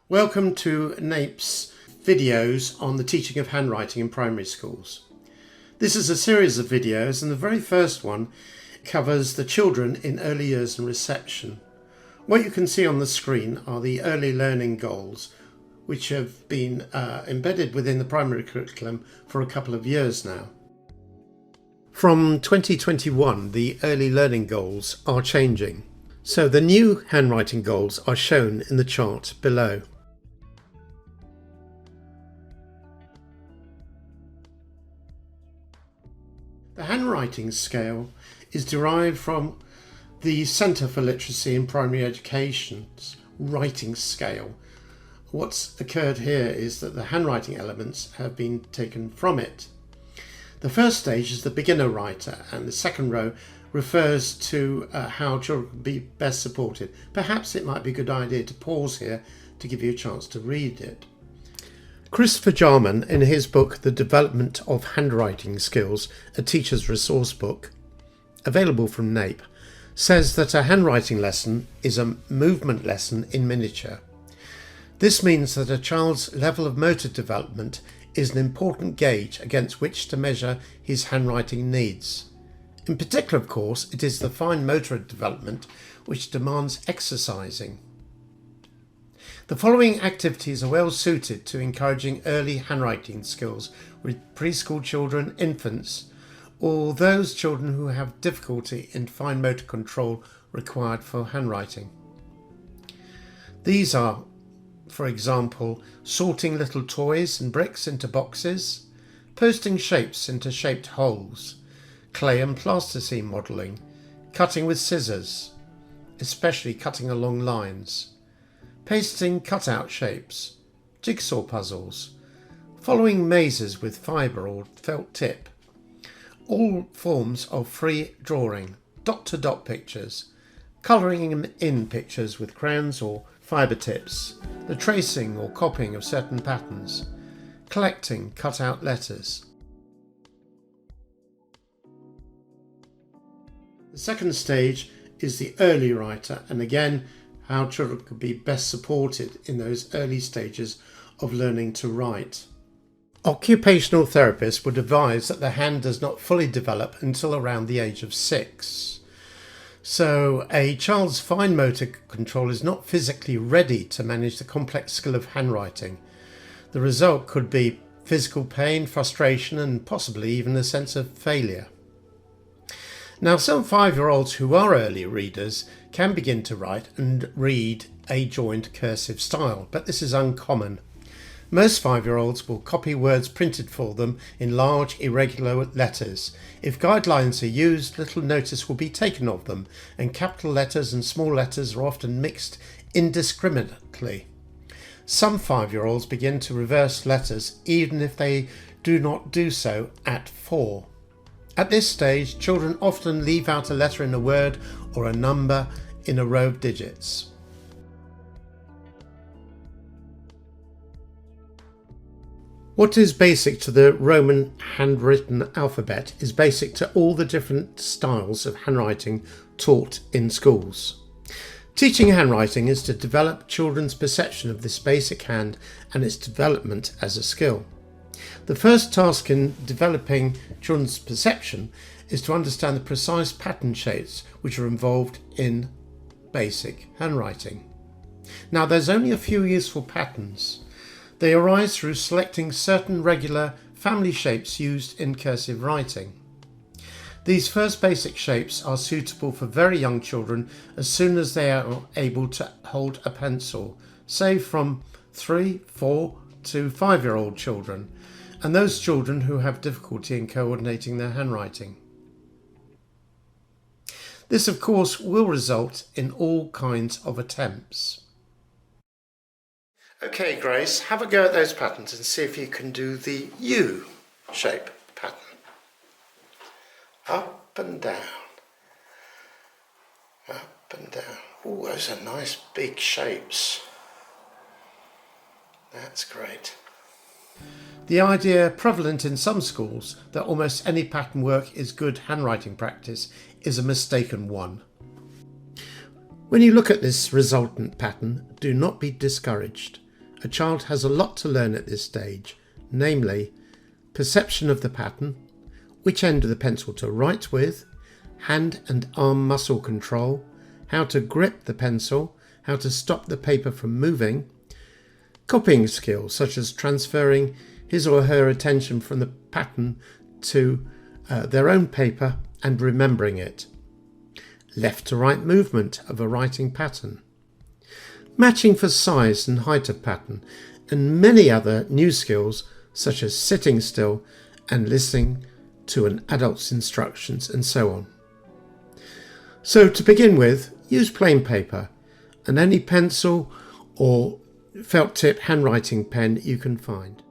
Welcome to NAPE's videos on the teaching of handwriting in primary schools. This is a series of videos, and the very first one covers the children in early years and reception. What you can see on the screen are the early learning goals, which have been embedded within the primary curriculum for a couple of years now. From 2021, the early learning goals are changing. So the new handwriting goals are shown in the chart below. The handwriting scale is derived from the Centre for Literacy in Primary Education's writing scale. What's occurred here is that the handwriting elements have been taken from it. The first stage is the beginner writer, and the second row refers to how children can be best supported. Perhaps it might be a good idea to pause here to give you a chance to read it. Christopher Jarman, in his book The Development of Handwriting Skills, a teacher's resource book, available from NAPE, says that a handwriting lesson is a movement lesson in miniature. This means that a child's level of motor development is an important gauge against which to measure his handwriting needs. In particular, of course, it is the fine motor development which demands exercising. The following activities are well suited to encouraging early handwriting skills with preschool children, infants, or those children who have difficulty in fine motor control required for handwriting. These are, for example, sorting little toys and bricks into boxes, posting shapes into shaped holes, clay and plasticine modelling, cutting with scissors, especially cutting along lines, pasting cut-out shapes, jigsaw puzzles, following mazes with fibre or felt tip, all forms of free drawing, dot-to-dot pictures, colouring in pictures with crayons or fibre tips, the tracing or copying of certain patterns, collecting cut-out letters. The second stage is the early writer, and again, how children could be best supported in those early stages of learning to write. Occupational therapists would advise that the hand does not fully develop until around the age of 6. So a child's fine motor control is not physically ready to manage the complex skill of handwriting. The result could be physical pain, frustration, and possibly even a sense of failure. Now, some 5-year-olds who are early readers can begin to write and read a joined cursive style, but this is uncommon. Most 5-year-olds will copy words printed for them in large, irregular letters. If guidelines are used, little notice will be taken of them, and capital letters and small letters are often mixed indiscriminately. Some 5-year-olds begin to reverse letters even if they do not do so at 4. At this stage, children often leave out a letter in a word or a number in a row of digits. What is basic to the Roman handwritten alphabet is basic to all the different styles of handwriting taught in schools. Teaching handwriting is to develop children's perception of this basic hand and its development as a skill. The first task in developing children's perception is to understand the precise pattern shapes which are involved in basic handwriting. Now, there's only a few useful patterns. They arise through selecting certain regular family shapes used in cursive writing. These first basic shapes are suitable for very young children as soon as they are able to hold a pencil, say from 3, 4 to 5-year-old children, and those children who have difficulty in coordinating their handwriting. This, of course, will result in all kinds of attempts. Okay, Grace, have a go at those patterns and see if you can do the U shape pattern. Up and down. Up and down. Oh, those are nice big shapes. That's great. The idea prevalent in some schools that almost any pattern work is good handwriting practice is a mistaken one. When you look at this resultant pattern, do not be discouraged. A child has a lot to learn at this stage, namely perception of the pattern, which end of the pencil to write with, hand and arm muscle control, how to grip the pencil, how to stop the paper from moving, copying skills such as transferring his or her attention from the pattern to their own paper and remembering it, left to right movement of a writing pattern, matching for size and height of pattern, and many other new skills such as sitting still and listening to an adult's instructions and so on. So to begin with, use plain paper and any pencil or felt tip handwriting pen you can find.